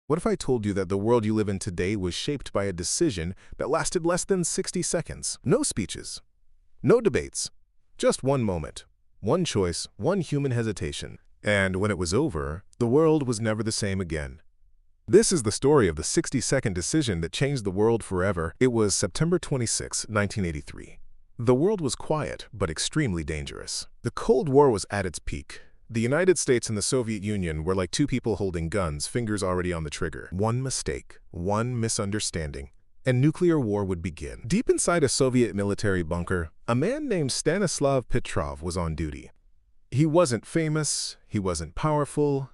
What if I told you that the world you live in today was shaped by a decision that lasted less than 60 seconds? No speeches, no debates, just one moment, one choice, one human hesitation. And when it was over, the world was never the same again. This is the story of the 60-second decision that changed the world forever. It was September 26, 1983. The world was quiet, but extremely dangerous. The Cold War was at its peak. The United States and the Soviet Union were like two people holding guns, fingers already on the trigger. One mistake, one misunderstanding, and nuclear war would begin. Deep inside a Soviet military bunker, a man named Stanislav Petrov was on duty. He wasn't famous, he wasn't powerful,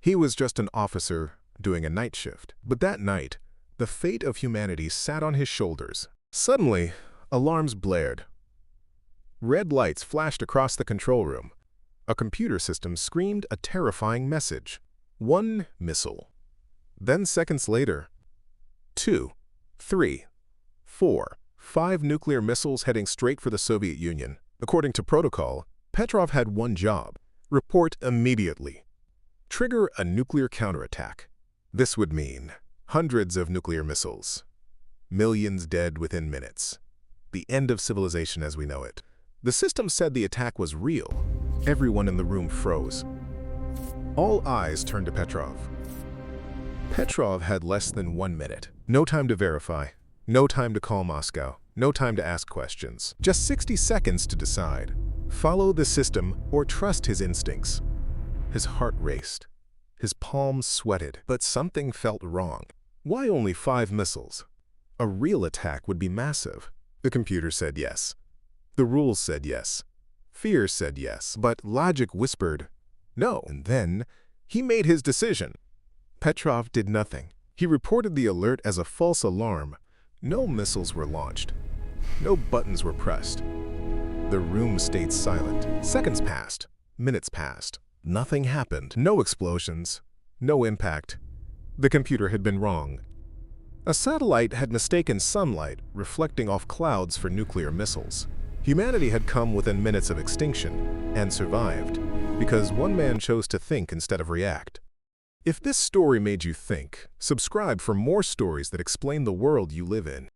he was just an officer doing a night shift. But that night, the fate of humanity sat on his shoulders. Suddenly, alarms blared. Red lights flashed across the control room. A computer system screamed a terrifying message. 1 missile. Then seconds later, 2, 3, 4, 5 nuclear missiles heading straight for the Soviet Union. According to protocol, Petrov had one job: report immediately. Trigger a nuclear counterattack. This would mean hundreds of nuclear missiles, millions dead within minutes, the end of civilization as we know it. The system said the attack was real. Everyone in the room froze. All eyes turned to Petrov. Petrov had less than 1 minute. No time to verify, no time to call Moscow, no time to ask questions. Just 60 seconds to decide. Follow the system or trust his instincts. His heart raced. His palms sweated, but something felt wrong. Why only 5 missiles? A real attack would be massive. The computer said yes. The rules said yes. Fear said yes, but logic whispered no. And then he made his decision. Petrov did nothing. He reported the alert as a false alarm. No missiles were launched. No buttons were pressed. The room stayed silent. Seconds passed. Minutes passed. Nothing happened. No explosions. No impact. The computer had been wrong. A satellite had mistaken sunlight reflecting off clouds for nuclear missiles. Humanity had come within minutes of extinction and survived because one man chose to think instead of react. If this story made you think, subscribe for more stories that explain the world you live in.